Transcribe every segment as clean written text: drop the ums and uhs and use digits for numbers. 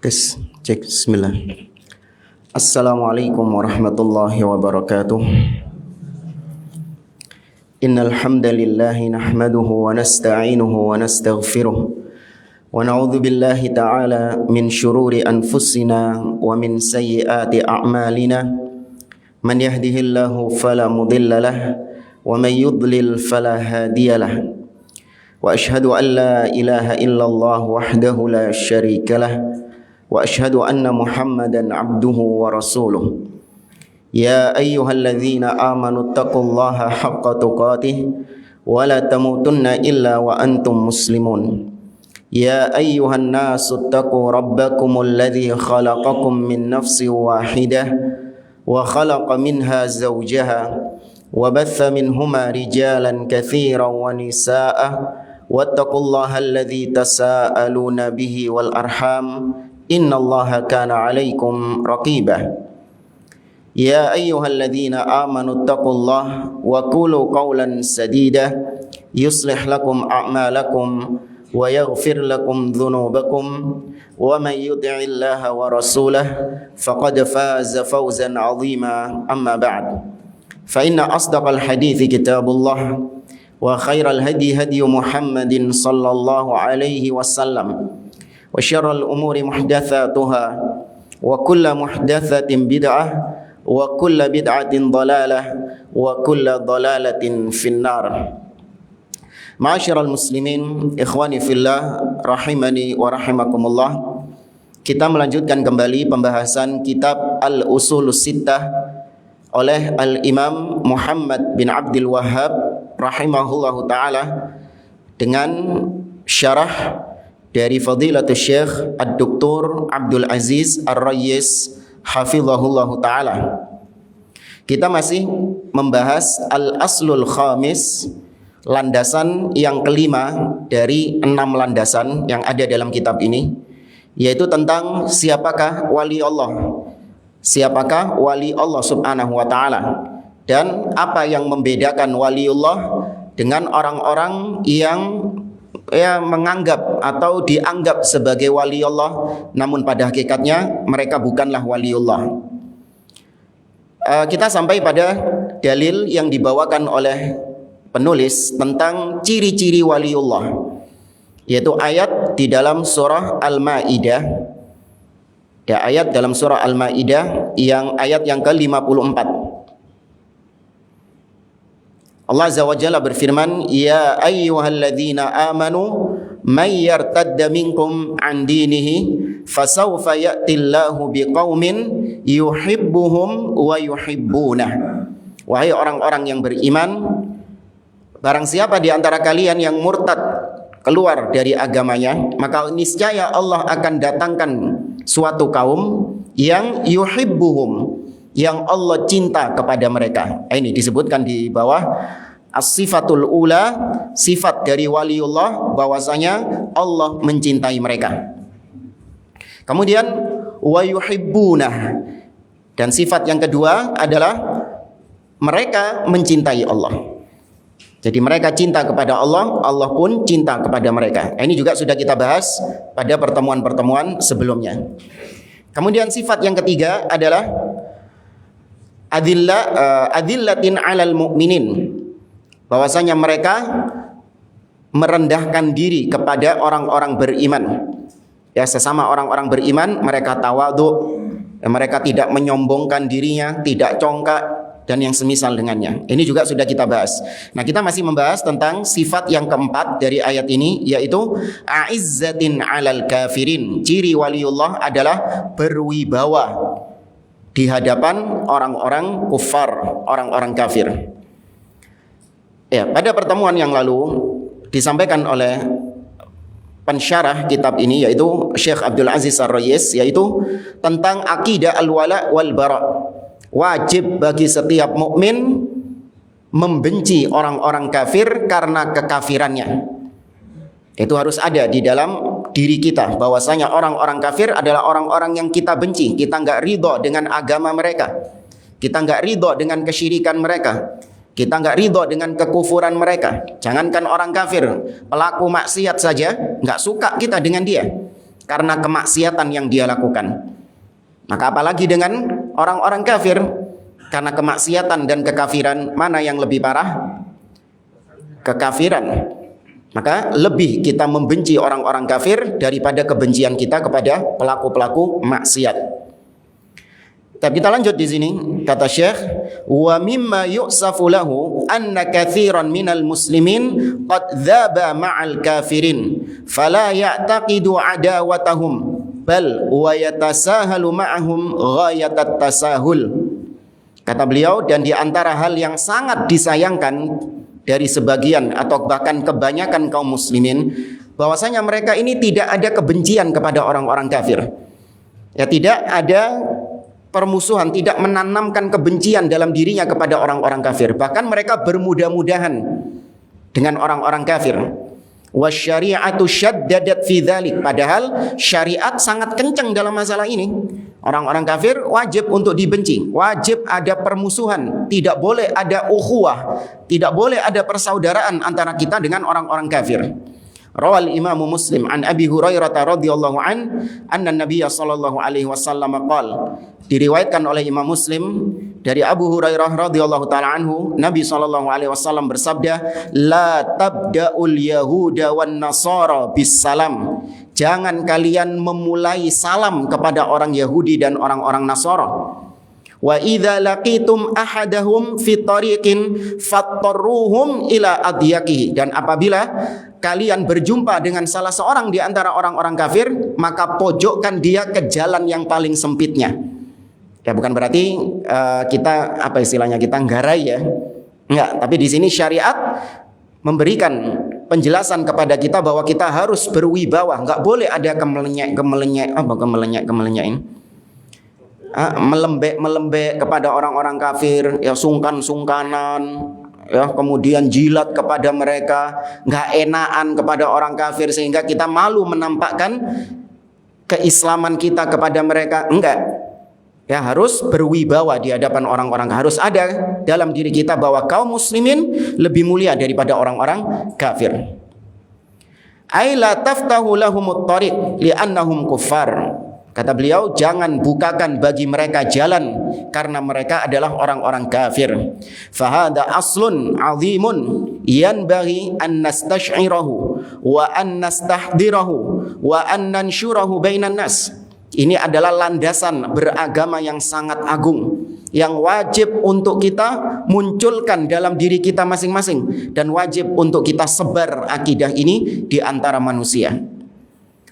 Tes, cek, bismillah. Assalamualaikum warahmatullahi wabarakatuh. Innal hamdalillahi nahmaduhu wa nasta'inuhu wa nastaghfiruh. Wa na'udzu billahi ta'ala min syururi anfusina wa min sayyiati a'malina. Man yahdihillahu fala mudilla lahu wa man yudlil fala hadiya lahu. Wa ashhadu an la ilaha illallah wahdahu la syarika lahu. Wa ashhadu anna Muhammadan abduhu wa rasuluh. Ya ayyuhalladzina amanu taqullaha haqqa tuqatih wa la tamutunna illa wa antum muslimun. Ya ayyuhan nasu taqu rabbakumul ladzi khalaqakum min nafsin wahidah wa khalaqa minha zawjaha wa batha minhuma rijalan katsiran wa nisaa'a wattaqullaha alladzi tasaaluna bihi wal arham innallaha kana 'alaikum raqibah. Ya ayyuhalladzina amanu taqullaha wa qulu qawlan sadida yuslih lakum a'malakum wa yaghfir lakum dhunubakum wa man yuti'illaha wa rasulahu faqad faza fawzan 'azima. Amma ba'd, fa inna asdaqal hadithi kitabullah wa khairal hadi hadi Muhammadin sallallahu alaihi wasallam wa syarrul umuri muhdatsatuha wa kullu muhdatsatin bid'ah wa kullu bid'atin dhalalah wa kullu dhalalatin finnar. Ma'asyiral muslimin, ikhwani fillah, rahimani wa rahimakumullah. Kita melanjutkan kembali pembahasan kitab Al-Usulus Sittah oleh Al-Imam Muhammad bin Abdul Wahhab rahimahullahu ta'ala dengan syarah dari Fadilatul Syekh Ad-Doktor Abdul Aziz Ar-Rayyis hafizahullahu ta'ala. Kita masih membahas Al-Aslul Khamis, landasan yang kelima dari 6 landasan yang ada dalam kitab ini, yaitu tentang siapakah wali Allah. Siapakah wali Allah subhanahu wa ta'ala, dan apa yang membedakan waliullah dengan orang-orang yang menganggap atau dianggap sebagai waliullah namun pada hakikatnya mereka bukanlah waliullah. Kita sampai pada dalil yang dibawakan oleh penulis tentang ciri-ciri waliullah, yaitu ayat di dalam surah Al-Maidah. Ya, ayat dalam surah Al-Maidah yang ayat yang ke-54. Allah Azza wa Jalla berfirman, ya ayyuhalladzina amanu may yartadda minkum an dinihi fasawfa ya'tillahu biqaumin yuhibbuhum wa yuhibbunah. Wahai orang-orang yang beriman, barang siapa di antara kalian yang murtad keluar dari agamanya, maka niscaya Allah akan datangkan suatu kaum yang yuhibbuhum, yang Allah cinta kepada mereka. Ini disebutkan di bawah as-sifatul ula, sifat dari waliullah, bahwasanya Allah mencintai mereka. Kemudian wa yuhibbunah, dan sifat yang kedua adalah mereka mencintai Allah. Jadi mereka cinta kepada Allah, Allah pun cinta kepada mereka. Ini juga sudah kita bahas pada pertemuan-pertemuan sebelumnya. Kemudian sifat yang ketiga adalah adillatin alal mu'minin, bahwasanya mereka merendahkan diri kepada orang-orang beriman. Ya, sesama orang-orang beriman mereka tawadhu, mereka tidak menyombongkan dirinya, tidak congkak, dan yang semisal dengannya. Ini juga sudah kita bahas. Nah, kita masih membahas tentang sifat yang keempat dari ayat ini, yaitu a'izzatin alal kafirin. Ciri waliullah adalah berwibawa di hadapan orang-orang kufar, orang-orang kafir. Ya, pada pertemuan yang lalu disampaikan oleh pensyarah kitab ini, yaitu Syekh Abdul Aziz Ar-Rayyis, yaitu tentang akidah al-wala wal bara. Wajib bagi setiap mukmin membenci orang-orang kafir karena kekafirannya. Itu harus ada di dalam diri kita, bahwasanya orang-orang kafir adalah orang-orang yang kita benci. Kita nggak ridho dengan agama mereka, kita nggak ridho dengan kesyirikan mereka, kita nggak ridho dengan kekufuran mereka. Jangankan orang kafir, pelaku maksiat saja nggak suka kita dengan dia. karena kemaksiatan yang dia lakukan. Maka apalagi dengan orang-orang kafir, karena kemaksiatan dan kekafiran, mana yang lebih parah? Kekafiran. Maka lebih kita membenci orang-orang kafir daripada kebencian kita kepada pelaku-pelaku maksiat. Tapi kita lanjut di sini, kata Syekh, wa mimma yu'safu lahu anna katsiran minal muslimin qad dzaba ma'al kafirin fala ya'taqidu adawatahum bal wa yatasahalu ma'ahum ghayatat tasahul. Kata beliau, dan di antara hal yang sangat disayangkan dari sebagian atau bahkan kebanyakan kaum muslimin, bahwasanya mereka ini tidak ada kebencian kepada orang-orang kafir. Ya, tidak ada permusuhan, tidak menanamkan kebencian dalam dirinya kepada orang-orang kafir. Bahkan mereka bermudah-mudahan dengan orang-orang kafir. Wasyari'atu syaddadat fi dzalik. Padahal syariat sangat kencang dalam masalah ini. Orang-orang kafir wajib untuk dibenci, wajib ada permusuhan, tidak boleh ada ukhuwah, tidak boleh ada persaudaraan antara kita dengan orang-orang kafir. Rawal Imam Muslim an Abi Hurairah radhiyallahu an anna Nabiy sallallahu alaihi wasallam qala. Diriwayatkan oleh Imam Muslim dari Abu Hurairah radhiyallahu taala anhu, Nabi sallallahu alaihi wasallam bersabda, "La tabda'ul yahuda wan nasara bis salam." Jangan kalian memulai salam kepada orang Yahudi dan orang-orang Nasara. Wa idza laqitum ahadahum fi tariqin fattarruhum ila adyaqihi. Dan apabila kalian berjumpa dengan salah seorang di antara orang-orang kafir, maka pojokkan dia ke jalan yang paling sempitnya. Ya, bukan berarti kita apa istilahnya, kita nggarai ya. Enggak, tapi di sini syariat memberikan penjelasan kepada kita bahwa kita harus berwibawa, enggak boleh ada melembek kepada orang-orang kafir, ya sungkan-sungkanan, ya kemudian jilat kepada mereka, enggak enakan kepada orang kafir sehingga kita malu menampakkan keislaman kita kepada mereka. Enggak. Ya, harus berwibawa di hadapan orang-orang. Harus ada dalam diri kita bahwa kaum muslimin lebih mulia daripada orang-orang kafir. Ai la taftahu lahumut tariq li'annahum kuffar. Kata beliau, jangan bukakan bagi mereka jalan karena mereka adalah orang-orang kafir. Fahada aslun azimun yanbaghi an nastash'irahu wa an nastahdirahu wa an nanshurahu bainan nas. Ini adalah landasan beragama yang sangat agung, yang wajib untuk kita munculkan dalam diri kita masing-masing, dan wajib untuk kita sebar akidah ini di antara manusia.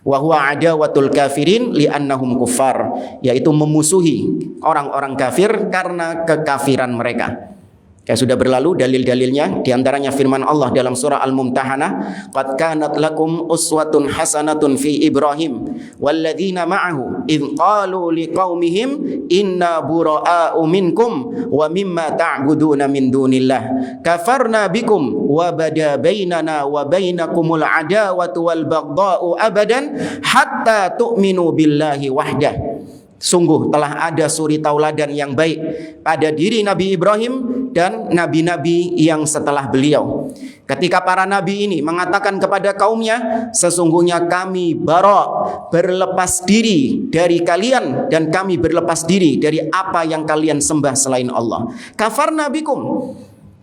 Wa huwa adawatul kafirin li'annahum kuffar, yaitu memusuhi orang-orang kafir karena kekafiran mereka. Ya, sudah berlalu dalil-dalilnya, di antaranya firman Allah dalam surah Al-Mumtahanah, qad kanat lakum uswatun hasanatun fi Ibrahim walladzina ma'ahu id qalu liqaumihim inna bura'a'u minkum wa mimma ta'buduna min dunillah kafarna bikum wa bada bainana wa bainakumul adawatu wal baghdha'u abadan hatta tu'minu billahi wahdah. Sungguh telah ada suri tauladan yang baik pada diri Nabi Ibrahim dan nabi-nabi yang setelah beliau. Ketika para nabi ini mengatakan kepada kaumnya, sesungguhnya kami berlepas diri dari kalian dan kami berlepas diri dari apa yang kalian sembah selain Allah. Kafarna bikum.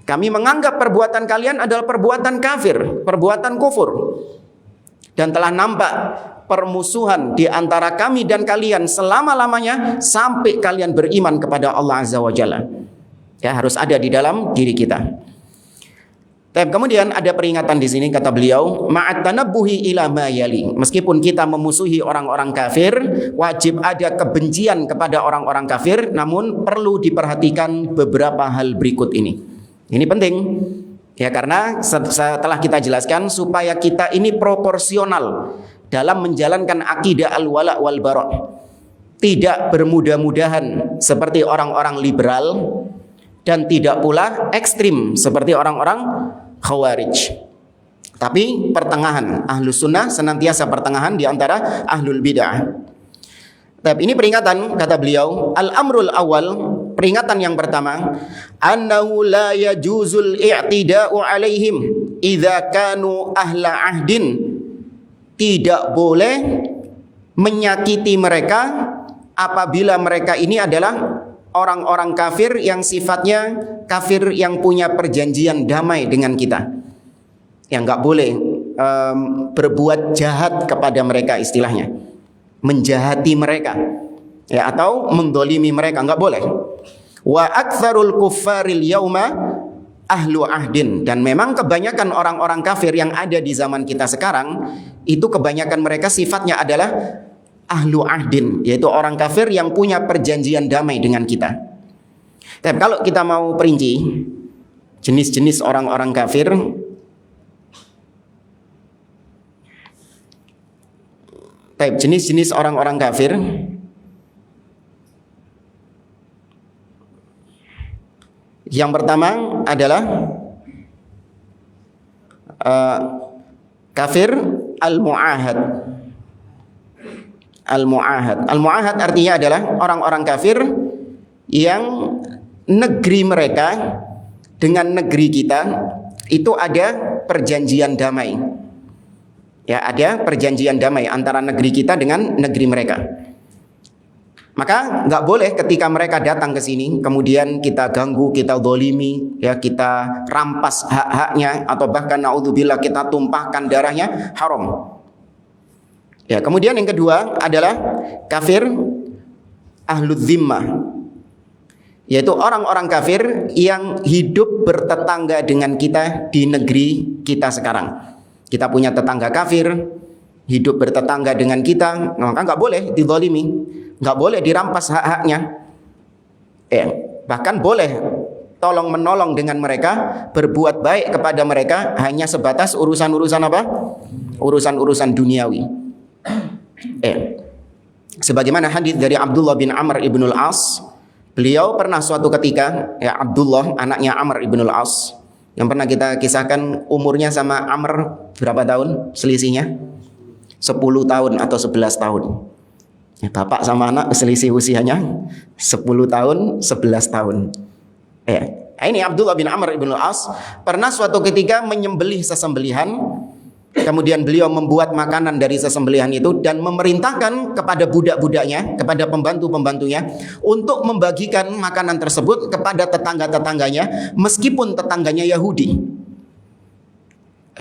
Kami menganggap perbuatan kalian adalah perbuatan kafir, perbuatan kufur. Dan telah nampak permusuhan di antara kami dan kalian selama-lamanya sampai kalian beriman kepada Allah Azza wa Jalla. Ya, harus ada di dalam diri kita. Kemudian ada peringatan di sini, kata beliau, ma'at tanabbuhi ila ma yali. Meskipun kita memusuhi orang-orang kafir, wajib ada kebencian kepada orang-orang kafir, namun perlu diperhatikan beberapa hal berikut ini. Ini penting. Ya, karena setelah kita jelaskan supaya kita ini proporsional dalam menjalankan akidah al-wala wal bara'. Tidak bermudah-mudahan seperti orang-orang liberal dan tidak pula ekstrim seperti orang-orang khawarij. Tapi pertengahan, ahlus sunnah senantiasa pertengahan di antara ahlul bid'ah. Tapi ini peringatan, kata beliau, al-amrul awal, peringatan yang pertama, annahu la yajuzul i'tida'u alaihim idza kanu ahla ahdin. Tidak boleh menyakiti mereka apabila mereka ini adalah orang-orang kafir yang sifatnya kafir yang punya perjanjian damai dengan kita. Yang nggak boleh berbuat jahat kepada mereka, istilahnya menjahati mereka, ya, atau mendolimi mereka, nggak boleh. Wa aktsarul kuffaril yauma ahlu ahdin, dan memang kebanyakan orang-orang kafir yang ada di zaman kita sekarang itu kebanyakan mereka sifatnya adalah ahlu ahdin, yaitu orang kafir yang punya perjanjian damai dengan kita. Tapi kalau kita mau perinci jenis-jenis orang-orang kafir, jenis-jenis orang-orang kafir, yang pertama adalah kafir al-mu'ahad. Al-mu'ahad. Al-mu'ahad artinya adalah orang-orang kafir yang negeri mereka dengan negeri kita itu ada perjanjian damai. Ya, ada perjanjian damai antara negeri kita dengan negeri mereka. Maka nggak boleh ketika mereka datang ke sini kemudian kita ganggu, kita zalimi, ya, kita rampas hak-haknya, atau bahkan naudzubillah kita tumpahkan darahnya, haram. Ya, kemudian yang kedua adalah kafir ahludz zimmah, yaitu orang-orang kafir yang hidup bertetangga dengan kita di negeri kita sekarang. Kita punya tetangga kafir, hidup bertetangga dengan kita, maka nggak boleh dizalimi, nggak boleh dirampas hak-haknya. Bahkan boleh tolong menolong dengan mereka, berbuat baik kepada mereka, hanya sebatas urusan-urusan apa? Urusan-urusan duniawi. Sebagaimana hadis dari Abdullah bin Amr ibnul As, beliau pernah suatu ketika, ya, Abdullah anaknya Amr ibnul As, yang pernah kita kisahkan umurnya sama Amr berapa tahun selisihnya? 10 tahun atau 11 tahun. Ya, bapak sama anak selisih usianya 10 tahun, 11 tahun. Ini Abdullah bin Amr ibnul As pernah suatu ketika menyembelih sesembelihan. Kemudian beliau membuat makanan dari sesembelihan itu dan memerintahkan kepada budak-budaknya, kepada pembantu-pembantunya untuk membagikan makanan tersebut kepada tetangga-tetangganya, meskipun tetangganya Yahudi.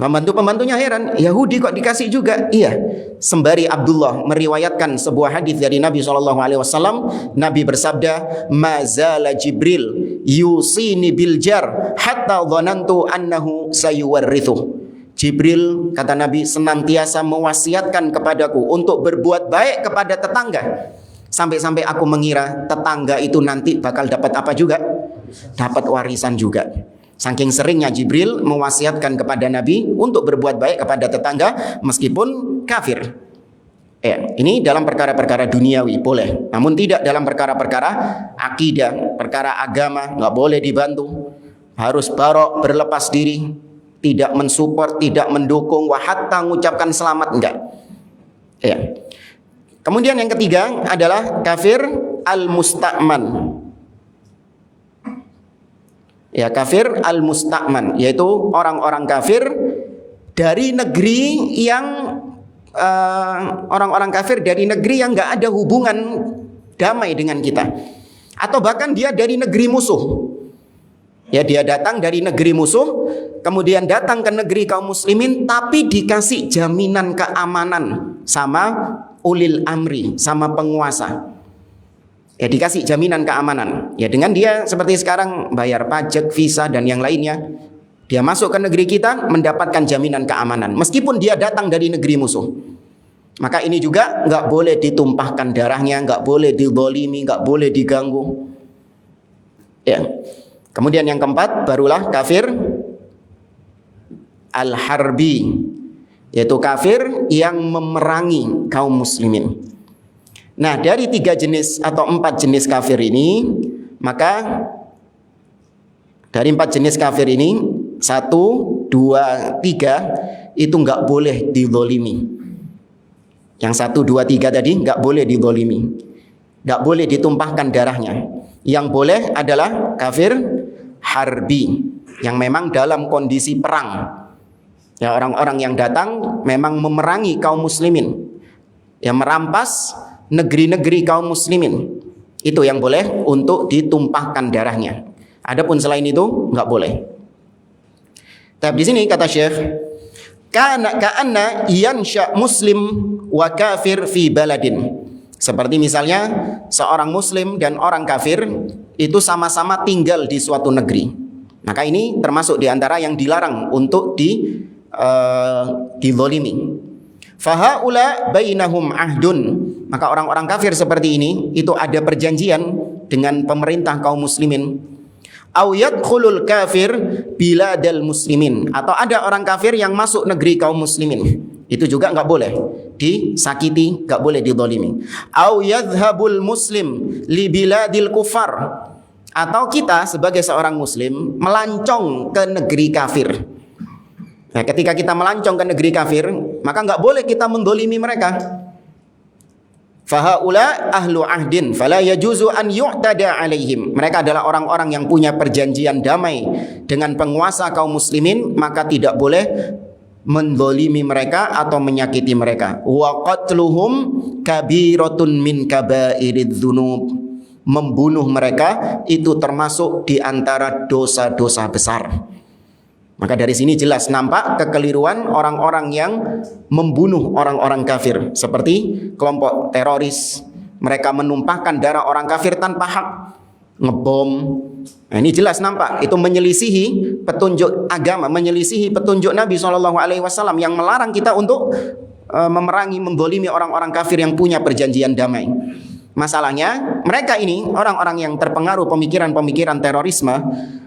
Pembantu-pembantunya heran, Yahudi kok dikasih juga? Iya. Sembari Abdullah meriwayatkan sebuah hadis dari Nabi SAW, Nabi bersabda, "Mazala Jibril yusini bil jar hatta dhanantu annahu sayuwarrithu." Jibril, kata Nabi, senantiasa mewasiatkan kepadaku untuk berbuat baik kepada tetangga, sampai-sampai aku mengira tetangga itu nanti bakal dapat apa juga? Dapat warisan juga. Saking seringnya Jibril mewasiatkan kepada Nabi untuk berbuat baik kepada tetangga meskipun kafir. Ini dalam perkara-perkara duniawi boleh, namun tidak dalam perkara-perkara akidah, perkara agama, nggak boleh dibantu. Harus barok, berlepas diri, tidak mensupport, tidak mendukung, wa hatta mengucapkan selamat, enggak. Kemudian yang ketiga adalah kafir al-musta'man. Kafir al-musta'man, yaitu orang-orang kafir dari negeri yang orang-orang kafir dari negeri yang enggak ada hubungan damai dengan kita, atau bahkan dia dari negeri musuh. Dia datang dari negeri musuh, kemudian datang ke negeri kaum muslimin, tapi dikasih jaminan keamanan sama ulil amri, sama penguasa. Dikasih jaminan keamanan. Dengan dia seperti sekarang bayar pajak, visa dan yang lainnya, dia masuk ke negeri kita mendapatkan jaminan keamanan, meskipun dia datang dari negeri musuh. Maka ini juga nggak boleh ditumpahkan darahnya, nggak boleh dizalimi, nggak boleh diganggu. Kemudian yang keempat barulah kafir al-harbi, yaitu kafir yang memerangi kaum muslimin. Nah, dari 3 jenis atau 4 jenis kafir ini, maka dari 4 jenis kafir ini 1, 2, 3 itu nggak boleh dizalimi. Yang 1, 2, 3 tadi nggak boleh dizalimi, nggak boleh ditumpahkan darahnya. Yang boleh adalah kafir harbi, yang memang dalam kondisi perang. Orang-orang yang datang memang memerangi kaum muslimin. yang merampas negeri-negeri kaum muslimin. Itu yang boleh untuk ditumpahkan darahnya. Adapun selain itu nggak boleh. Tapi di sini kata Syekh, ka'anna yansha muslim wa kafir fi baladin. Seperti misalnya seorang muslim dan orang kafir itu sama-sama tinggal di suatu negeri. Maka ini termasuk di antara yang dilarang untuk dizalimi. Fahaula bainahum ahdun. Maka orang-orang kafir seperti ini itu ada perjanjian dengan pemerintah kaum muslimin. Au yadkhulul kafir biladal muslimin, atau ada orang kafir yang masuk negeri kaum muslimin. Itu juga nggak boleh disakiti, nggak boleh dizalimi. Au yadhhabul muslim li biladil kufar, atau kita sebagai seorang muslim melancong ke negeri kafir. Nah, ketika kita melancong ke negeri kafir, maka nggak boleh kita mendolimi mereka. Fahaula ahlu ahdin fala yajuzu an yu'tada alaihim. Mereka adalah orang-orang yang punya perjanjian damai dengan penguasa kaum muslimin, maka tidak boleh mendolimi mereka atau menyakiti mereka. Wa qatluhum kabiratun min kabairidz dzunub. Membunuh mereka itu termasuk di antara dosa-dosa besar. Maka dari sini jelas nampak kekeliruan orang-orang yang membunuh orang-orang kafir. Seperti kelompok teroris. Mereka menumpahkan darah orang kafir tanpa hak. Ngebom. Nah, ini jelas nampak. Itu menyelisihi petunjuk agama. Menyelisihi petunjuk Nabi SAW yang melarang kita untuk memerangi, mendolimi orang-orang kafir yang punya perjanjian damai. Masalahnya mereka ini orang-orang yang terpengaruh pemikiran-pemikiran terorisme.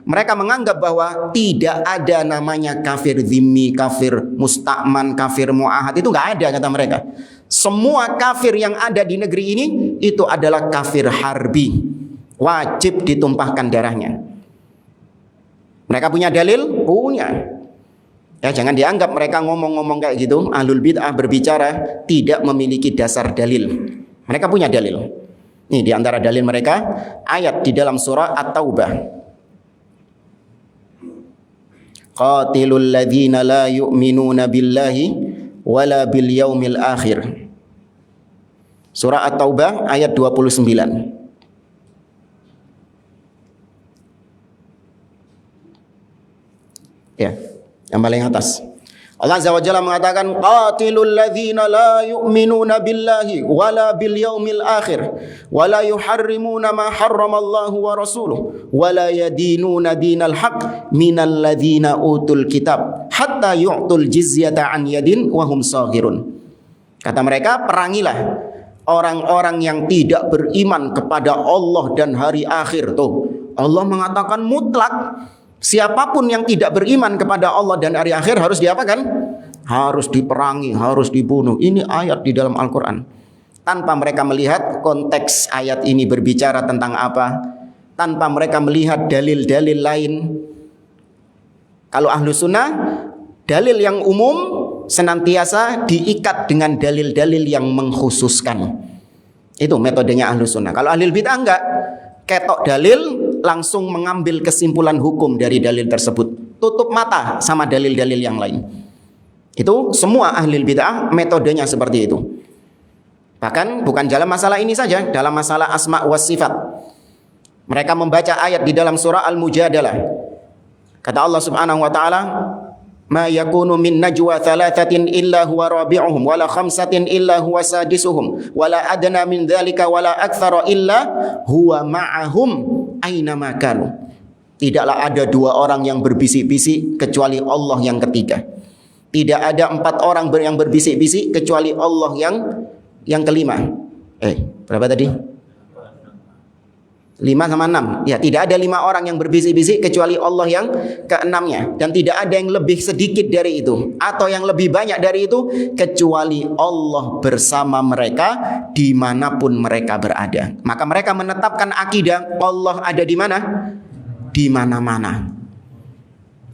Mereka menganggap bahwa tidak ada namanya kafir zimmi, kafir musta'man, kafir mu'ahad. Itu nggak ada kata mereka. Semua kafir yang ada di negeri ini itu adalah kafir harbi. Wajib ditumpahkan darahnya. Mereka punya dalil? Punya. Ya, jangan dianggap mereka ngomong-ngomong kayak gitu. Ahlul bid'ah berbicara tidak memiliki dasar dalil. Mereka punya dalil. Ini di antara dalil mereka ayat di dalam surah At-Taubah. Qatilul ladzina la yu'minuna billahi wala bil yaumil akhir. Surah At-Taubah ayat 29. Ya, yang paling atas. Allah Azza wa Jalla mengatakan qatilul ladzina la yu'minuna billahi wala bil yaumil akhir wala yuharrimuna ma harramallahu wa rasuluhu wala yadinuna dinal haq minal ladzina utul kitab hatta yu'tul jizyata an yadin wa hum saghirun. Kata mereka, perangilah orang-orang yang tidak beriman kepada Allah dan hari akhir. Tuh, Allah mengatakan mutlak. Siapapun yang tidak beriman kepada Allah dan hari akhir harus diapakan? Harus diperangi, harus dibunuh. Ini ayat di dalam Al-Quran. Tanpa mereka melihat konteks ayat ini berbicara tentang apa. Tanpa mereka melihat dalil-dalil lain. Kalau ahlu sunnah, dalil yang umum senantiasa diikat dengan dalil-dalil yang mengkhususkan. Itu metodenya ahlu sunnah. Kalau ahli bid'ah enggak. Ketok dalil, langsung mengambil kesimpulan hukum dari dalil tersebut. Tutup mata sama dalil-dalil yang lain. Itu semua ahli bid'ah metodenya seperti itu. Bahkan bukan dalam masalah ini saja, dalam masalah asma was sifat. Mereka membaca ayat di dalam surah Al-Mujadalah. Kata Allah Subhanahu wa taala, "Ma yakunu min najwa thalathatin illa huwa rabi'uhum wala khamsatin illa huwa sadisuhum wala adna min dzalika wala aktsara illa huwa ma'ahum aina ma kanu." Tidaklah ada dua orang yang berbisik-bisik kecuali Allah yang ketiga. Tidak ada empat orang yang berbisik-bisik kecuali Allah yang kelima. Berapa tadi? 5 sama 6. Ya, tidak ada 5 orang yang berbisik-bisik kecuali Allah yang keenamnya. Dan tidak ada yang lebih sedikit dari itu atau yang lebih banyak dari itu kecuali Allah bersama mereka dimanapun mereka berada. Maka mereka menetapkan akidah Allah ada di mana? Di mana-mana.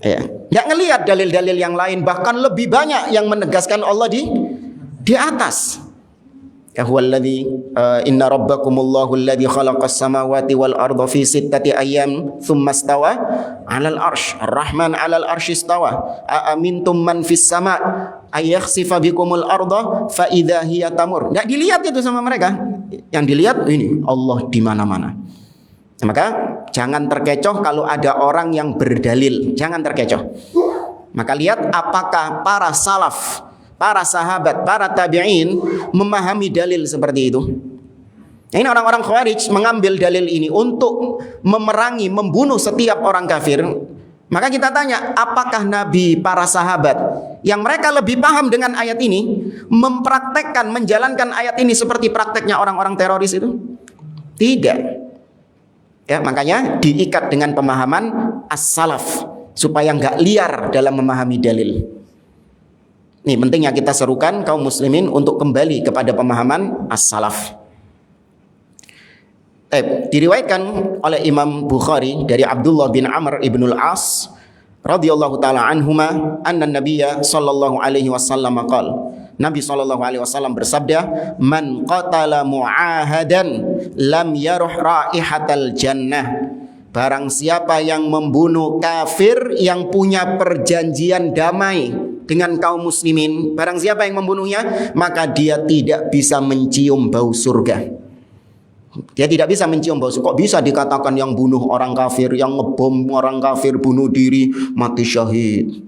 Ya, nggak ngelihat dalil-dalil yang lain, bahkan lebih banyak yang menegaskan Allah di atas. Huwallazi inna rabbakumullahu alladzi khalaqas samawati wal arda fi sittati ayyam tsumma istawa 'alal arsy. Ar-Rahman 'alal arsy istawa. A amintum man fis sama' ayakhsifa bikumul arda fa idza hiya tamur. Enggak dilihat itu sama mereka. Yang dilihat ini Allah di mana-mana. Maka jangan terkecoh kalau ada orang yang berdalil, jangan terkecoh. Maka lihat apakah para salaf, para sahabat, para tabi'in memahami dalil seperti itu. Ini orang-orang Khawarij mengambil dalil ini untuk memerangi, membunuh setiap orang kafir. Maka kita tanya, apakah Nabi, para sahabat yang mereka lebih paham dengan ayat ini mempraktekkan, menjalankan ayat ini seperti prakteknya orang-orang teroris itu? Tidak. Ya, makanya diikat dengan pemahaman as-salaf supaya nggak liar dalam memahami dalil. Ini pentingnya kita serukan kaum muslimin untuk kembali kepada pemahaman as-salaf. Diriwayatkan oleh Imam Bukhari dari Abdullah bin Amr ibn al-As radhiyallahu taala anhuma anna Nabiyya sallallahu alaihi wasallam qala, Nabi sallallahu alaihi wasallam bersabda, man qatala mu'ahadan lam yaruh raihatal jannah. Barang siapa yang membunuh kafir yang punya perjanjian damai dengan kaum muslimin, barang siapa yang membunuhnya, maka dia tidak bisa mencium bau surga. Dia tidak bisa mencium bau surga. Kok bisa dikatakan yang bunuh orang kafir, yang ngebom orang kafir, bunuh diri, mati syahid?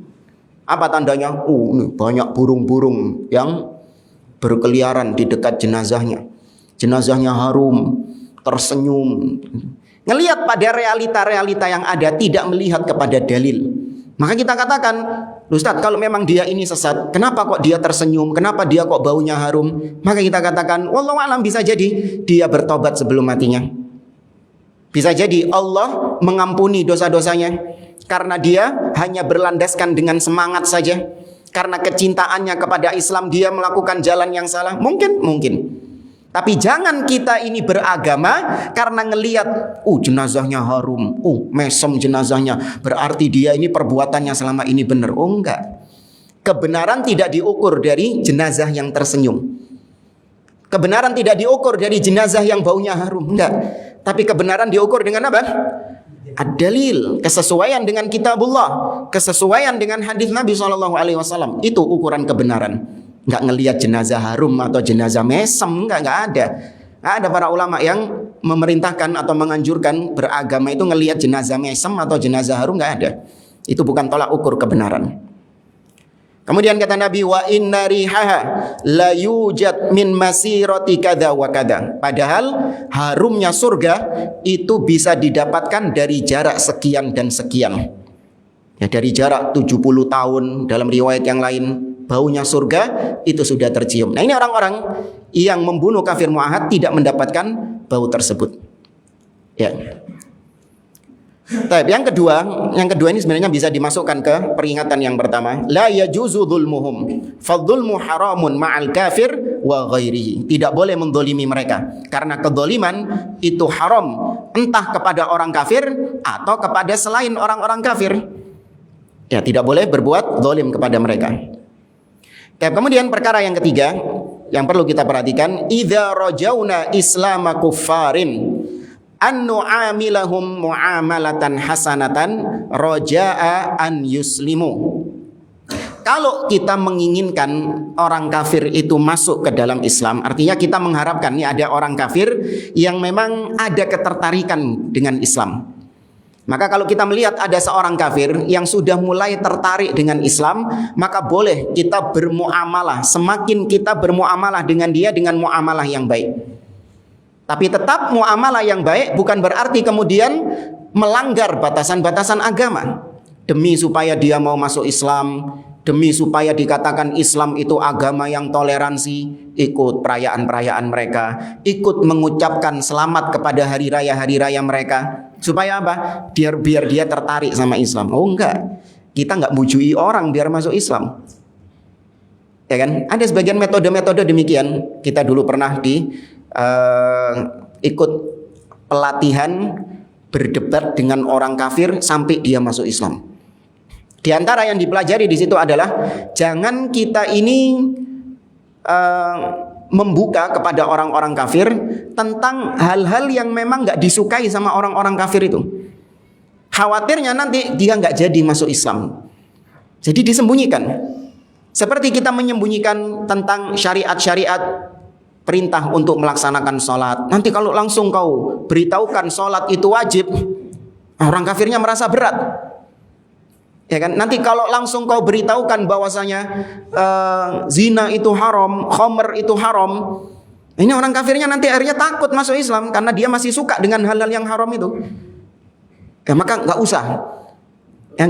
Apa tandanya? Ini banyak burung-burung yang berkeliaran di dekat jenazahnya. Jenazahnya harum, tersenyum. Ngelihat pada realita-realita yang ada, tidak melihat kepada dalil. Maka kita katakan, Ustaz, kalau memang dia ini sesat, kenapa kok dia tersenyum? Kenapa dia kok baunya harum? Maka kita katakan, wallahu alam, bisa jadi dia bertobat sebelum matinya. Bisa jadi Allah mengampuni dosa-dosanya karena dia hanya berlandaskan dengan semangat saja. Karena kecintaannya kepada Islam dia melakukan jalan yang salah. Mungkin. Tapi jangan kita ini beragama karena ngelihat, jenazahnya harum, mesem jenazahnya, berarti dia ini perbuatannya selama ini benar. Enggak. Kebenaran tidak diukur dari jenazah yang tersenyum. Kebenaran tidak diukur dari jenazah yang baunya harum. Enggak. Tapi kebenaran diukur dengan apa? Ad-dalil, kesesuaian dengan kitabullah, kesesuaian dengan hadis Nabi SAW. Itu ukuran kebenaran. Nggak ngelihat jenazah harum atau jenazah mesem, nggak ada. Nggak ada para ulama yang memerintahkan atau menganjurkan beragama itu ngelihat jenazah mesem atau jenazah harum, nggak ada. Itu bukan tolak ukur kebenaran. Kemudian kata Nabi, wa inna rihaha la yujad min masirati kadza wa kadza. Padahal harumnya surga itu bisa didapatkan dari jarak sekian dan sekian. Ya, dari jarak 70 tahun, dalam riwayat yang lain baunya surga itu sudah tercium. Nah, ini orang-orang yang membunuh kafir mu'ahad tidak mendapatkan bau tersebut. Ya. Yang kedua ini sebenarnya bisa dimasukkan ke peringatan yang pertama. La yajuzu dzulmuhum. Fadzulmu haramun ma'al kafir wa ghairihi. Tidak boleh mendolimi mereka. Karena kedoliman itu haram entah kepada orang kafir atau kepada selain orang-orang kafir. Ya, tidak boleh berbuat dolim kepada mereka. Kemudian perkara yang ketiga yang perlu kita perhatikan, idza rajauna islama kuffarin an nu'amilahum mu'amalatan hasanatan raja'a an yuslimu. Kalau kita menginginkan orang kafir itu masuk ke dalam Islam, artinya kita mengharapkan ini ada orang kafir yang memang ada ketertarikan dengan Islam. Maka kalau kita melihat ada seorang kafir yang sudah mulai tertarik dengan Islam, maka boleh kita bermuamalah. Semakin kita bermuamalah dengan dia dengan muamalah yang baik. Tapi tetap muamalah yang baik bukan berarti kemudian melanggar batasan-batasan agama. Demi supaya dia mau masuk Islam, demi supaya dikatakan Islam itu agama yang toleransi, ikut perayaan-perayaan mereka, ikut mengucapkan selamat kepada hari raya mereka. Supaya apa? Biar dia tertarik sama Islam. Oh enggak, kita enggak mujui orang biar masuk Islam. Ya kan? Ada sebagian metode-metode demikian. Kita dulu pernah ikut pelatihan berdebat dengan orang kafir sampai dia masuk Islam. Di antara yang dipelajari di situ adalah jangan kita ini membuka kepada orang-orang kafir tentang hal-hal yang memang nggak disukai sama orang-orang kafir itu. Khawatirnya nanti dia nggak jadi masuk Islam. Jadi disembunyikan. Seperti kita menyembunyikan tentang syariat-syariat perintah untuk melaksanakan sholat. Nanti kalau langsung kau beritahukan sholat itu wajib, orang kafirnya merasa berat. Ya kan? Nanti kalau langsung kau beritahukan bahwasanya zina itu haram, khamr itu haram, ini orang kafirnya nanti akhirnya takut masuk Islam karena dia masih suka dengan hal-hal yang haram itu. Ya maka nggak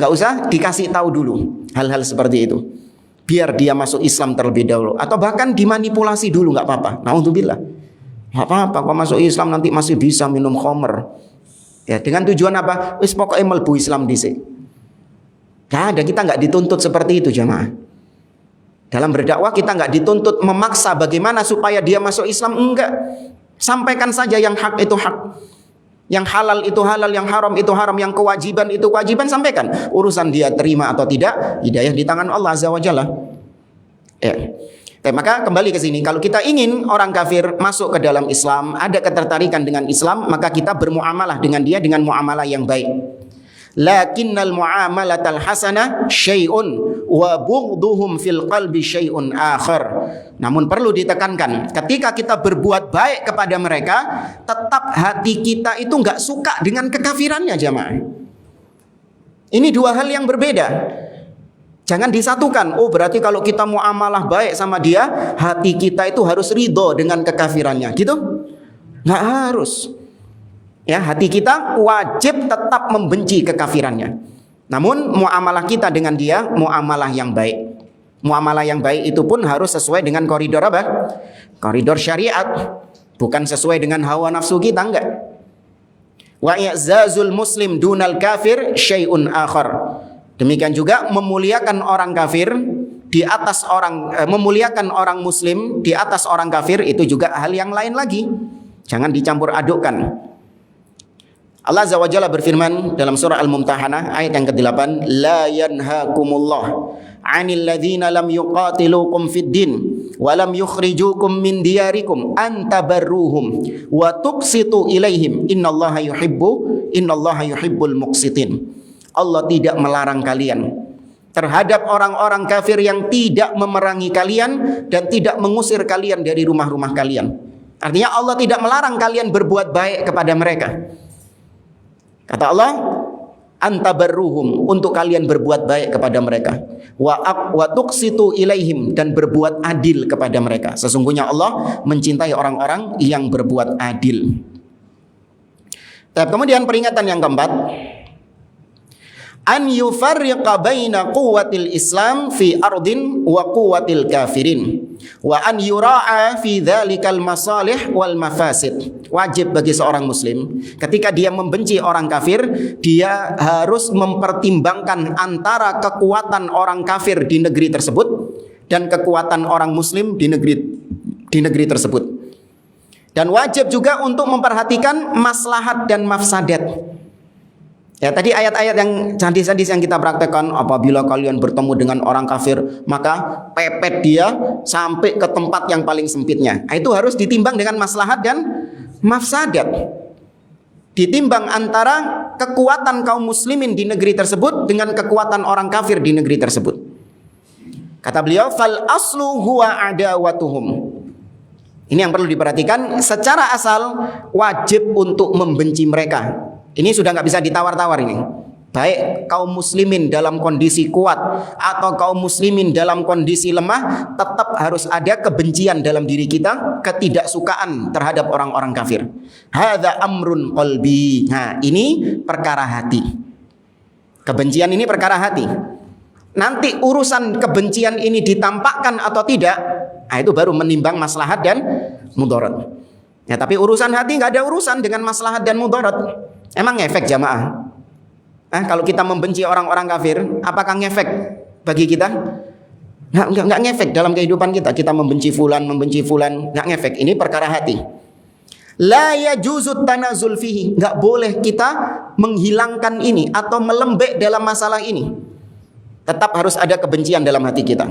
usah dikasih tahu dulu hal-hal seperti itu. Biar dia masuk Islam terlebih dahulu, atau bahkan dimanipulasi dulu, nggak apa-apa. Naudzubillah, nggak apa-apa. Kalau masuk Islam nanti masih bisa minum khamr. Ya dengan tujuan apa? Wis pokoknya melbu Islam dhisik. Nah, ada, kita nggak dituntut seperti itu jamaah. Dalam berdakwah kita nggak dituntut memaksa bagaimana supaya dia masuk Islam, enggak. Sampaikan saja yang hak itu hak, yang halal itu halal, yang haram itu haram, yang kewajiban itu kewajiban, sampaikan. Urusan dia terima atau tidak, hidayah di tangan Allah Azza wa Jalla. Ya. Maka kembali ke sini, kalau kita ingin orang kafir masuk ke dalam Islam, ada ketertarikan dengan Islam, maka kita bermuamalah dengan dia dengan muamalah yang baik. Lakinnal muamalatal hasanah syai'un wa bughduhum fil qalbi syai'un akhar. Namun perlu ditekankan, ketika kita berbuat baik kepada mereka, tetap hati kita itu enggak suka dengan kekafirannya jamaah. Ini dua hal yang berbeda. Jangan disatukan. Oh, berarti kalau kita muamalah baik sama dia, hati kita itu harus ridho dengan kekafirannya. Gitu? Enggak harus. Ya, hati kita wajib tetap membenci kekafirannya. Namun muamalah kita dengan dia muamalah yang baik. Muamalah yang baik itu pun harus sesuai dengan koridor apa? Koridor syariat, bukan sesuai dengan hawa nafsu kita, enggak. Wa i'zazul muslim dunal kafir syai'un akhar. Demikian juga memuliakan orang kafir di atas memuliakan orang muslim di atas orang kafir itu juga hal yang lain lagi. Jangan dicampur adukkan. Allah Azza wa Jalla berfirman dalam surah Al-Mumtahanah ayat yang ke-8, la yanhaakumullah 'anil ladzina lam yuqatilukum fid din wa lam yukhrijukum min diyarikum an tabarruhum wa tuqsitu ilaihim innallaha yuhibbul muqsitin. Allah tidak melarang kalian terhadap orang-orang kafir yang tidak memerangi kalian dan tidak mengusir kalian dari rumah-rumah kalian. Artinya Allah tidak melarang kalian berbuat baik kepada mereka. Kata Allah, antabarruhum, untuk kalian berbuat baik kepada mereka. Wa tuqsitu ilaihim, dan berbuat adil kepada mereka. Sesungguhnya Allah mencintai orang-orang yang berbuat adil. Kemudian peringatan yang keempat, an yufarriqa baina quwwatil Islam fi ardin wa quwwatil kafirin wa an yura'a fi dzalikal masalih wal mafasid. Wajib bagi seorang muslim ketika dia membenci orang kafir, dia harus mempertimbangkan antara kekuatan orang kafir di negeri tersebut dan kekuatan orang muslim di negeri tersebut. Dan wajib juga untuk memperhatikan maslahat dan mafsadat. Ya, tadi ayat-ayat yang hadis-hadis yang kita praktekkan, apabila kalian bertemu dengan orang kafir, maka pepet dia sampai ke tempat yang paling sempitnya. Nah, itu harus ditimbang dengan maslahat dan mafsadat. Ditimbang antara kekuatan kaum muslimin di negeri tersebut dengan kekuatan orang kafir di negeri tersebut. Kata beliau, fal aslu huwa adawatuhum. Ini yang perlu diperhatikan, secara asal wajib untuk membenci mereka. Ini sudah nggak bisa ditawar-tawar ini. Baik kaum muslimin dalam kondisi kuat atau kaum muslimin dalam kondisi lemah, tetap harus ada kebencian dalam diri kita, ketidaksukaan terhadap orang-orang kafir. Hadza amrun qalbi. Nah, ini perkara hati. Kebencian ini perkara hati. Nanti urusan kebencian ini ditampakkan atau tidak, nah itu baru menimbang maslahat dan mudarat. Ya, tapi urusan hati nggak ada urusan dengan maslahat dan mudarat. Emang ngefek jamaah? Kalau kita membenci orang-orang kafir, apakah ngefek bagi kita? Nggak ngefek dalam kehidupan kita. Kita membenci fulan, nggak ngefek. Ini perkara hati. La yajuzut tanazul fihi. Nggak boleh kita menghilangkan ini atau melembek dalam masalah ini. Tetap harus ada kebencian dalam hati kita.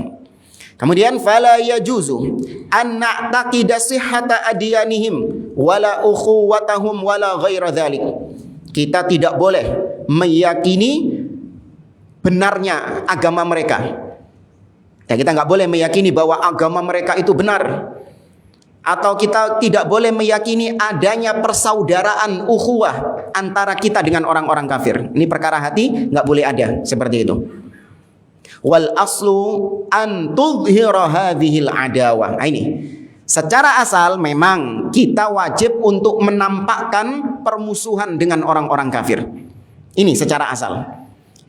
Kemudian fala yajuzu an na'taqida sihhata adyanihim wala ukhuwatahum wala ghaira dzalik. Kita tidak boleh meyakini benarnya agama mereka, Ya, kita nggak boleh meyakini bahwa agama mereka itu benar. Atau kita tidak boleh meyakini adanya persaudaraan ukhuwah antara kita dengan orang-orang kafir. Ini perkara hati, nggak boleh ada seperti itu. Wal aslu an tudhhira hadhil adawah. Nah, ini secara asal memang kita wajib untuk menampakkan permusuhan dengan orang-orang kafir. Ini secara asal.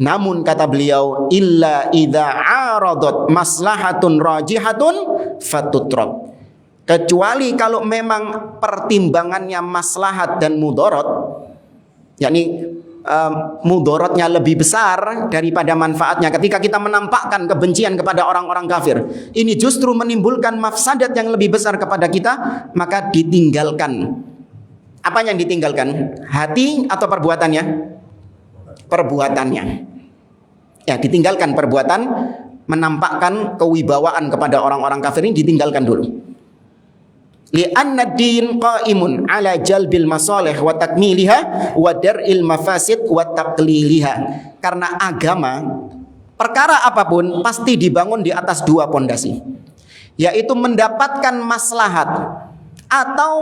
Namun kata beliau, illa idza aradat maslahatun rajihatun fatutrak. Kecuali kalau memang pertimbangannya maslahat dan mudarat, yakni mudaratnya lebih besar daripada manfaatnya. Ketika kita menampakkan kebencian kepada orang-orang kafir, ini justru menimbulkan mafsadat yang lebih besar kepada kita, maka ditinggalkan. Apa yang ditinggalkan? Hati atau perbuatannya? Perbuatannya. Ya, ditinggalkan perbuatan menampakkan kewibawaan kepada orang-orang kafir ini, ditinggalkan dulu. Li'anna ad-din qa'imun 'ala jalbil masalih wa takmiliha wa dar'il mafasid wa taqliliha. Karena agama, perkara apapun pasti dibangun di atas dua pondasi, yaitu mendapatkan maslahat atau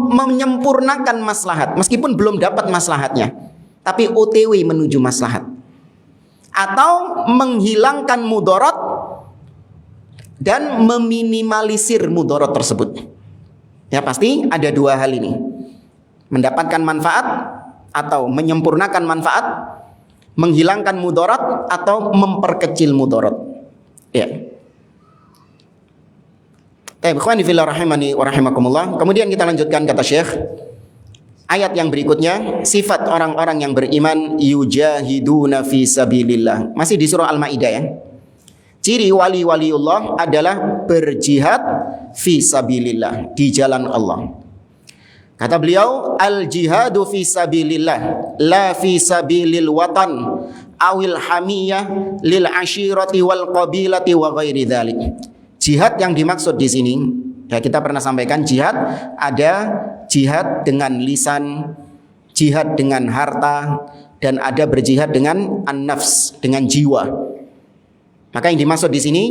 menyempurnakan maslahat meskipun belum dapat maslahatnya, tapi OTW menuju maslahat, atau menghilangkan mudarat dan meminimalisir mudarat tersebut. Ya, pasti ada dua hal ini. Mendapatkan manfaat atau menyempurnakan manfaat, menghilangkan mudarat atau memperkecil mudarat. Ya. Ikhwani fillah rahimani wa rahimakumullah. Kemudian kita lanjutkan kata Syekh. Ayat yang berikutnya, sifat orang-orang yang beriman, yujahiduna fi sabilillah. Masih di surah Al-Maidah ya. Ciri wali-waliullah adalah berjihad fi sabilillah, di jalan Allah. Kata beliau, al-jihadu fi sabilillah, la fi sabilil watan, awil hamiyah, lil ashirati wal qabilati wa ghairi dhalik. Jihad yang dimaksud di sini, ya kita pernah sampaikan, jihad ada jihad dengan lisan, jihad dengan harta, dan ada berjihad dengan an-nafs, dengan jiwa. Maka yang dimaksud di sini,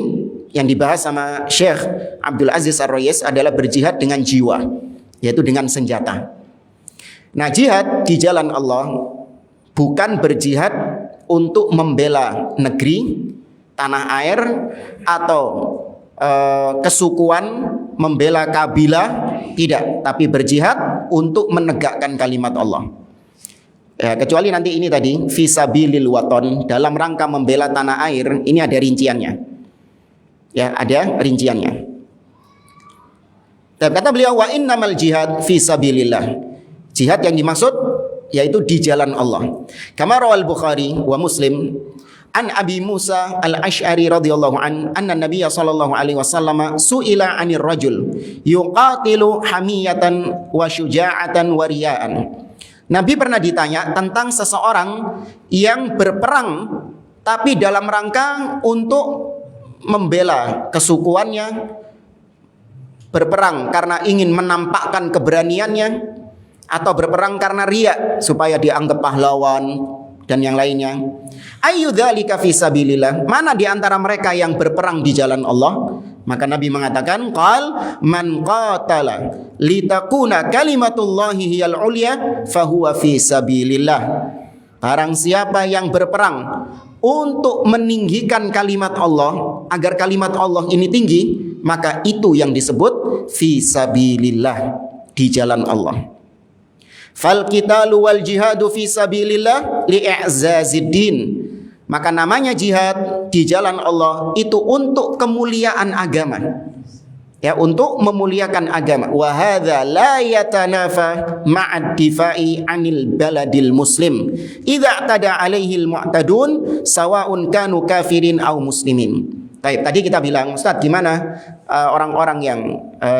yang dibahas sama Syekh Abdul Aziz Ar-Rayis adalah berjihad dengan jiwa, yaitu dengan senjata. Nah, jihad di jalan Allah bukan berjihad untuk membela negeri, tanah air, atau kesukuan, membela kabilah, tidak, tapi berjihad untuk menegakkan kalimat Allah. Ya, kecuali nanti ini tadi fisabilil waton, dalam rangka membela tanah air, ini ada rinciannya. Ya, ada rinciannya. Dan kata beliau, wa innamal jihad fisabilillah. Jihad yang dimaksud yaitu di jalan Allah. Kama rawal Bukhari wa Muslim an Abi Musa al-Asy'ari radhiyallahu anna Nabiy sallallahu alaihi wasallam su'ila 'anir rajul yuqatilu hamiyatan wa syuja'atan wa riya'an. Nabi pernah ditanya tentang seseorang yang berperang tapi dalam rangka untuk membela kesukuannya, berperang karena ingin menampakkan keberaniannya, atau berperang karena riya supaya dianggap pahlawan dan yang lainnya. Ayyu dzalika fi sabilillah, mana di antara mereka yang berperang di jalan Allah? Maka Nabi mengatakan, qal man qatala litakuna kalimatullahi hiyal ulya fahuwa fi sabilillah. Barang siapa yang berperang untuk meninggikan kalimat Allah, agar kalimat Allah ini tinggi, maka itu yang disebut fi sabilillah, di jalan Allah. Fal qitalu wal jihadu fi sabilillah li'a'zaziddin. Maka namanya jihad di jalan Allah itu untuk kemuliaan agama. Ya, untuk memuliakan agama. Wa hadza la yatanafa ma'ad difa'i 'anil baladil muslim. Idza tada 'alaihi al-mu'tadun sawa'un kanu kafirin aw muslimin. Baik, tadi kita bilang, Ustaz, gimana orang-orang yang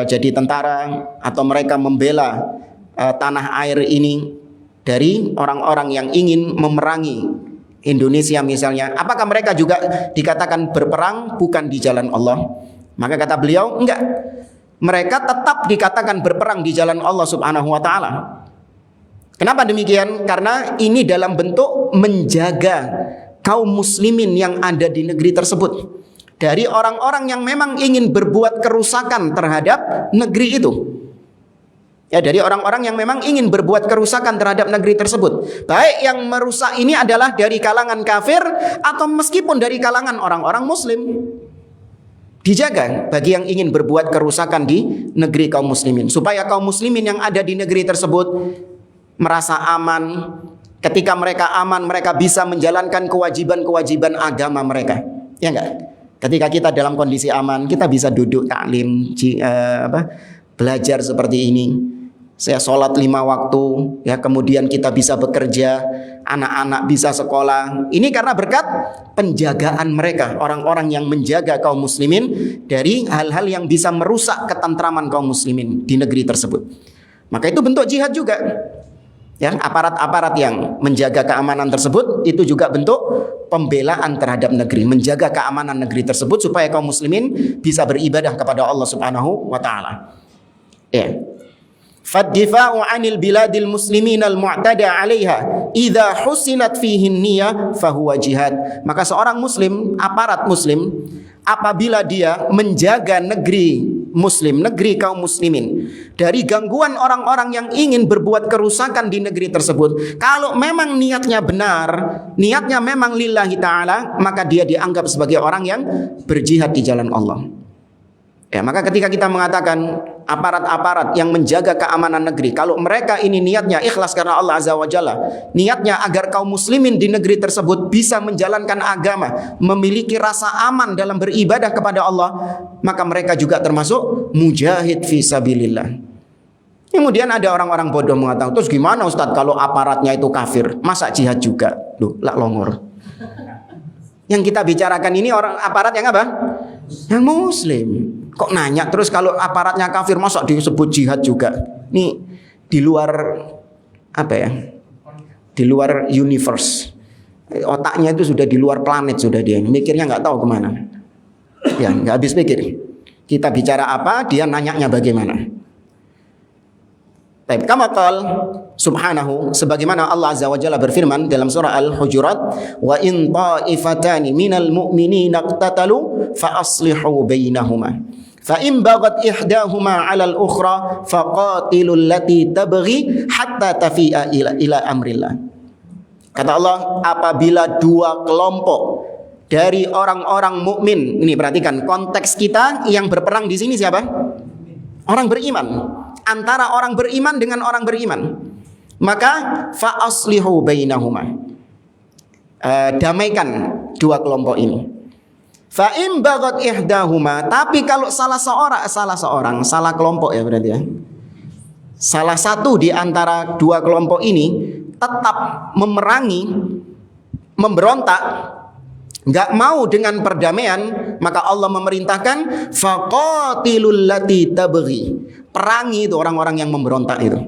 jadi tentara atau mereka membela tanah air ini dari orang-orang yang ingin memerangi Indonesia misalnya, apakah mereka juga dikatakan berperang bukan di jalan Allah? Maka kata beliau, enggak. Mereka tetap dikatakan berperang di jalan Allah Subhanahu wa taala. Kenapa demikian? Karena ini dalam bentuk menjaga kaum muslimin yang ada di negeri tersebut dari orang-orang yang memang ingin berbuat kerusakan terhadap negeri itu. Ya, dari orang-orang yang memang ingin berbuat kerusakan terhadap negeri tersebut. Baik yang merusak ini adalah dari kalangan kafir atau meskipun dari kalangan orang-orang muslim. Dijaga bagi yang ingin berbuat kerusakan di negeri kaum muslimin, supaya kaum muslimin yang ada di negeri tersebut merasa aman. Ketika mereka aman, mereka bisa menjalankan kewajiban-kewajiban agama mereka. Ya enggak? Ketika kita dalam kondisi aman, kita bisa duduk taklim, belajar seperti ini. Saya sholat 5 waktu, ya, kemudian kita bisa bekerja, anak-anak bisa sekolah. Ini karena berkat penjagaan mereka, orang-orang yang menjaga kaum muslimin dari hal-hal yang bisa merusak ketentraman kaum muslimin di negeri tersebut. Maka itu bentuk jihad juga. Ya, aparat-aparat yang menjaga keamanan tersebut itu juga bentuk pembelaan terhadap negeri, menjaga keamanan negeri tersebut supaya kaum muslimin bisa beribadah kepada Allah Subhanahu wa taala. Ya. Fad-difa'u 'anil biladil muslimin al-mu'tada 'alaiha idza husinat fihi an-niyyah fahuwa jihad. Maka seorang muslim, aparat muslim, apabila dia menjaga negeri muslim, negeri kaum muslimin dari gangguan orang-orang yang ingin berbuat kerusakan di negeri tersebut, kalau memang niatnya benar, niatnya memang lillahi ta'ala, maka dia dianggap sebagai orang yang berjihad di jalan Allah. Ya, maka ketika kita mengatakan aparat-aparat yang menjaga keamanan negeri, kalau mereka ini niatnya ikhlas karena Allah Azza wa Jalla, niatnya agar kaum muslimin di negeri tersebut bisa menjalankan agama, memiliki rasa aman dalam beribadah kepada Allah, maka mereka juga termasuk mujahid fi sabilillah. Kemudian ada orang-orang bodoh mengatakan, terus gimana Ustadz kalau aparatnya itu kafir? Masa jihad juga? Loh, lak longor. Yang kita bicarakan ini orang aparat yang apa? Yang muslim. Kok nanya terus kalau aparatnya kafir masa disebut jihad juga? Ini di luar apa ya? Di luar universe. Otaknya itu sudah di luar planet sudah dia. Mikirnya nggak tahu kemana. Ya nggak habis pikir. Kita bicara apa, dia nanyanya bagaimana. Baik, kama qala subhanahu, sebagaimana Allah Azza wa Jalla berfirman dalam surah Al-Hujurat, wa in ta'ifatani minal mu'minina iqtatalu fa aslihu bainahuma fa in baghat ihdahuma 'ala al-ukhra faqatilul lati tabghi hatta tafi'a ila amrillah. Kata Allah, apabila dua kelompok dari orang-orang mukmin, ini perhatikan konteks kita yang berperang di sini siapa? Orang beriman. Antara orang beriman dengan orang beriman, maka fa aslihu bainahuma, damaikan dua kelompok ini. Fa in baghat ihdahuma, tapi kalau salah kelompok ya berarti ya, salah satu di antara dua kelompok ini tetap memerangi, memberontak, nggak mau dengan perdamaian, maka Allah memerintahkan faqatilul lati tabghi, perangi itu orang-orang yang memberontak itu.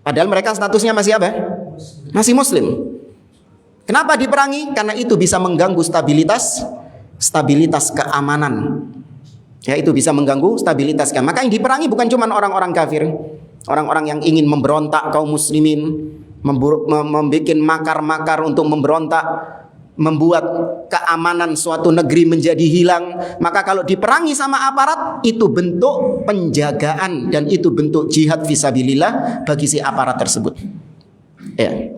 Padahal mereka statusnya masih apa? Masih muslim. Kenapa diperangi? Karena itu bisa mengganggu stabilitas keamanan. Ya, itu bisa mengganggu stabilitas keamanan. Maka yang diperangi bukan cuma orang-orang kafir, orang-orang yang ingin memberontak kaum muslimin, membuat makar-makar untuk memberontak, membuat keamanan suatu negeri menjadi hilang. Maka kalau diperangi sama aparat, itu bentuk penjagaan dan itu bentuk jihad fisabilillah bagi si aparat tersebut. Ya.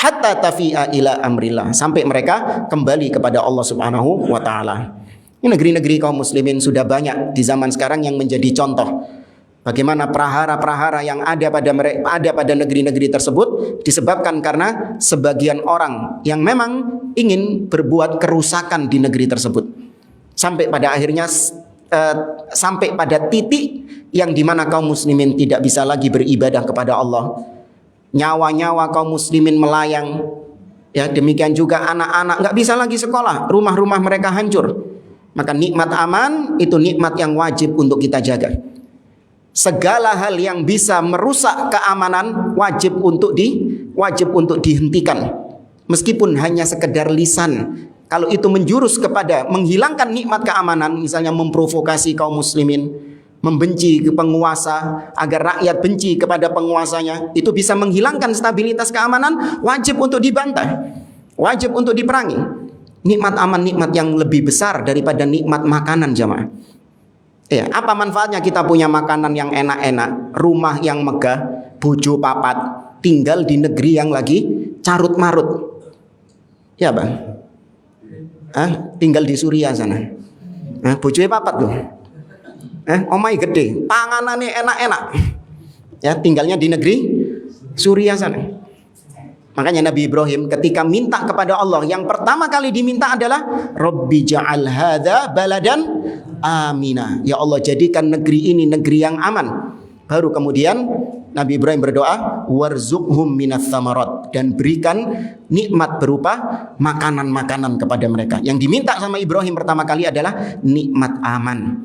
Hatta tafi'a ila amrillah, sampai mereka kembali kepada Allah Subhanahu wa taala. Ini negeri-negeri kaum muslimin sudah banyak di zaman sekarang yang menjadi contoh bagaimana prahara-prahara yang ada pada negeri-negeri tersebut disebabkan karena sebagian orang yang memang ingin berbuat kerusakan di negeri tersebut. Sampai pada akhirnya sampai pada titik yang dimana kaum muslimin tidak bisa lagi beribadah kepada Allah. Nyawa-nyawa kaum muslimin melayang. Ya, demikian juga anak-anak nggak bisa lagi sekolah, rumah-rumah mereka hancur. Maka nikmat aman itu nikmat yang wajib untuk kita jaga. Segala hal yang bisa merusak keamanan wajib untuk dihentikan. Meskipun hanya sekedar lisan, kalau itu menjurus kepada menghilangkan nikmat keamanan, misalnya memprovokasi kaum muslimin, membenci ke penguasa agar rakyat benci kepada penguasanya, itu bisa menghilangkan stabilitas keamanan, wajib untuk dibantah, wajib untuk diperangi. Nikmat aman, nikmat yang lebih besar daripada nikmat makanan jamaah. Ya, apa manfaatnya kita punya makanan yang enak-enak, rumah yang megah, bojo papat, tinggal di negeri yang lagi carut marut. Ya bang, tinggal di Suriah sana. Bojoe papat tuh. Omai gede, panganannya enak-enak. Ya, tinggalnya di negeri Suriah sana. Makanya Nabi Ibrahim ketika minta kepada Allah, yang pertama kali diminta adalah Rabbi ja'al hadza baladan amina. Ya Allah, jadikan negeri ini negeri yang aman. Baru kemudian Nabi Ibrahim berdoa, warzuqhum minas tsamarat, dan berikan nikmat berupa makanan-makanan kepada mereka. Yang diminta sama Ibrahim pertama kali adalah nikmat aman.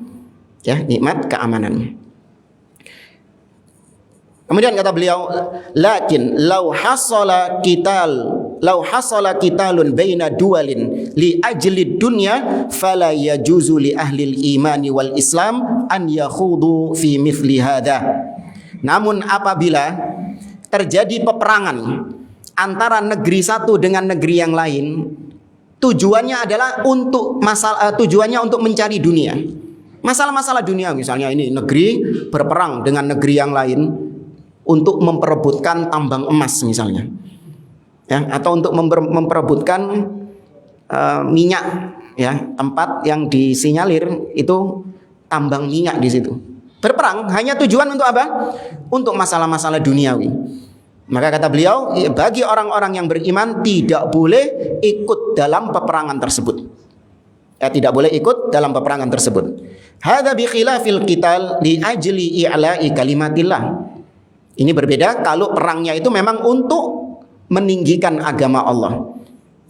Ya, nikmat keamanan. Kemudian kata beliau, lakin law hasala qitalun baina duwalin li ajli dunya fala yajuzu li ahli al-imani wal islam an yakhudu fi mithli hadha. Namun apabila terjadi peperangan antara negeri satu dengan negeri yang lain, tujuannya adalah untuk tujuannya untuk mencari dunia. Masalah-masalah dunia, misalnya ini negeri berperang dengan negeri yang lain untuk memperebutkan tambang emas misalnya, ya, atau untuk memperebutkan minyak, ya, tempat yang disinyalir itu tambang minyak di situ. Berperang hanya tujuan untuk apa? Untuk masalah-masalah duniawi. Maka kata beliau, bagi orang-orang yang beriman tidak boleh ikut dalam peperangan tersebut. Ya, tidak boleh ikut dalam peperangan tersebut. Hadza bi khilafil qital li ajli i'la'i kalimatillah. Ini berbeda kalau perangnya itu memang untuk meninggikan agama Allah.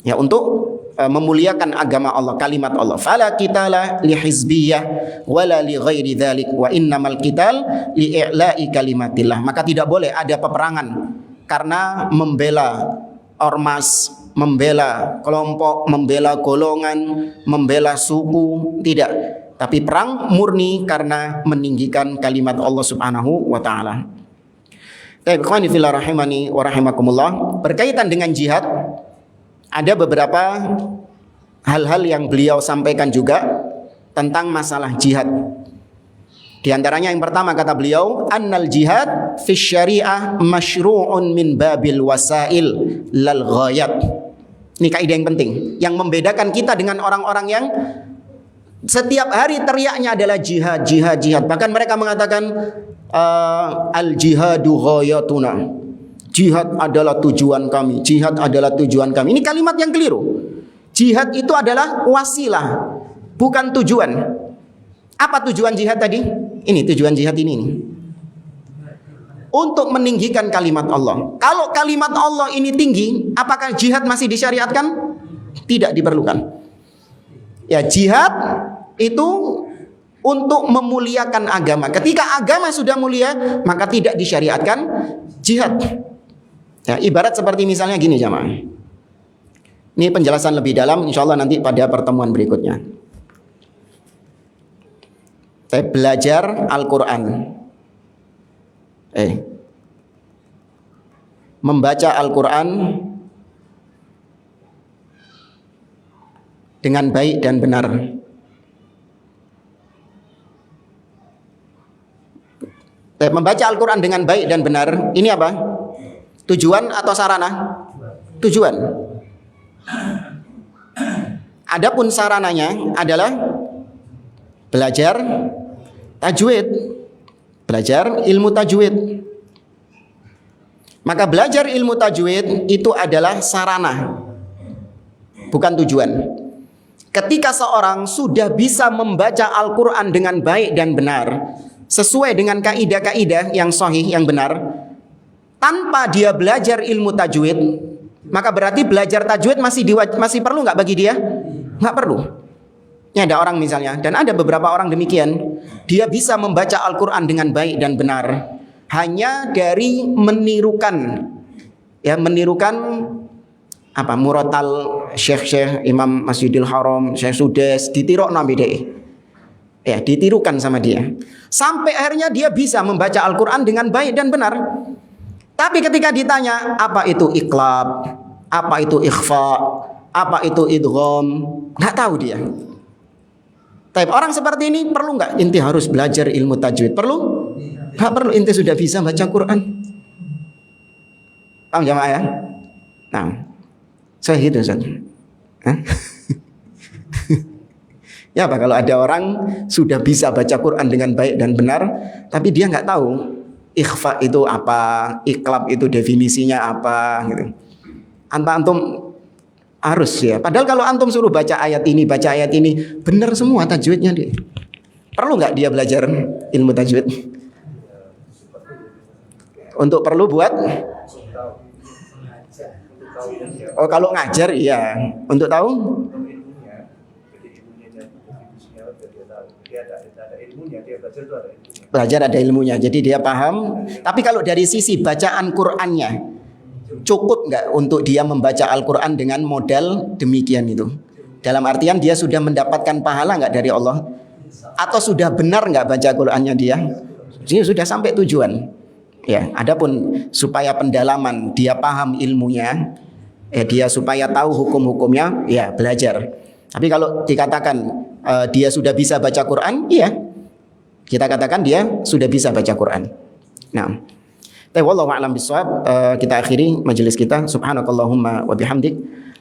Ya, untuk memuliakan agama Allah, kalimat Allah. Fala qitala li hizbiyyah wala li ghairi dzalik wa innamal qital li i'la'i kalimatillah. Maka tidak boleh ada peperangan karena membela ormas, membela kelompok, membela golongan, membela suku, tidak. Tapi perang murni karena meninggikan kalimat Allah Subhanahu wa taala. Ikhwani fillah rahimani wa rahimakumullah, berkaitan dengan jihad ada beberapa hal-hal yang beliau sampaikan juga tentang masalah jihad. Di antaranya yang pertama kata beliau, annal jihad fi syariah masyru'un min babil wasail lal ghayat. Ini kaidah yang penting yang membedakan kita dengan orang-orang yang setiap hari teriaknya adalah jihad, jihad, jihad. Bahkan mereka mengatakan al-jihadu ghayatuna. Jihad adalah tujuan kami, jihad adalah tujuan kami. Ini kalimat yang keliru. Jihad itu adalah wasilah, bukan tujuan. Apa tujuan jihad tadi? Ini tujuan jihad ini. Untuk meninggikan kalimat Allah. Kalau kalimat Allah ini tinggi, apakah jihad masih disyariatkan? Tidak diperlukan. Ya, jihad itu untuk memuliakan agama. Ketika agama sudah mulia, maka tidak disyariatkan jihad. Ya, ibarat seperti misalnya gini jamaah. Ini penjelasan lebih dalam insya Allah nanti pada pertemuan berikutnya. Saya belajar Al-Quran. Membaca Al-Quran dengan baik dan benar. Membaca Al-Quran dengan baik dan benar, ini apa? Tujuan atau sarana? Tujuan. Adapun sarananya adalah belajar tajwid, belajar ilmu tajwid. Maka belajar ilmu tajwid itu adalah sarana, bukan tujuan. Ketika seorang sudah bisa membaca Al-Quran dengan baik dan benar, sesuai dengan kaidah-kaidah yang sahih, yang benar, tanpa dia belajar ilmu tajwid, maka berarti belajar tajwid masih perlu nggak bagi dia? Nggak perlu. Ini ada orang misalnya, dan ada beberapa orang demikian, dia bisa membaca Al-Quran dengan baik dan benar hanya dari menirukan, ya, menirukan apa, murotal syekh Imam Masjidil Haram, Syekh Sudes, ditirok nabi deh. Ya, ditirukan sama dia. Sampai akhirnya dia bisa membaca Al-Quran dengan baik dan benar. Tapi ketika ditanya, apa itu iqlab, apa itu ikhfa, apa itu idgham, nggak tahu dia. Tapi orang seperti ini perlu nggak inti harus belajar ilmu tajwid? Perlu? Nggak perlu, inti sudah bisa baca Quran. Paham jamaah ya? Nah, saya gitu Ustaz. Ya apa kalau ada orang sudah bisa baca Quran dengan baik dan benar, tapi dia nggak tahu ikhfa itu apa, iklab itu definisinya apa, gitu. Antum harus ya. Padahal kalau antum suruh baca ayat ini, benar semua tajwidnya dia. Perlu nggak dia belajar ilmu tajwid? Untuk perlu buat? Oh kalau ngajar iya. Untuk tahu? Belajar ada ilmunya, jadi dia paham. Tapi kalau dari sisi bacaan Qur'annya, cukup nggak untuk dia membaca Al-Quran dengan model demikian itu? Dalam artian dia sudah mendapatkan pahala nggak dari Allah? Atau sudah benar nggak baca Qur'annya dia? Dia sudah sampai tujuan. Ya, adapun supaya pendalaman dia paham ilmunya, dia supaya tahu hukum-hukumnya, ya belajar. Tapi kalau dikatakan dia sudah bisa baca Quran, iya, kita katakan dia sudah bisa baca Quran. Nah, wallahu a'lam bishawab. Kita akhiri majelis kita. Subhanakallahumma wa bihamdik,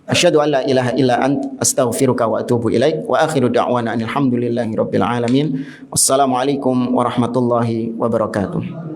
asyhadu an la ilaha illa ant, astaghfiruka wa atubu ilaik. Wa akhiru da'wana alhamdulillahi rabbil alamin. Wassalamualaikum warahmatullahi wabarakatuh.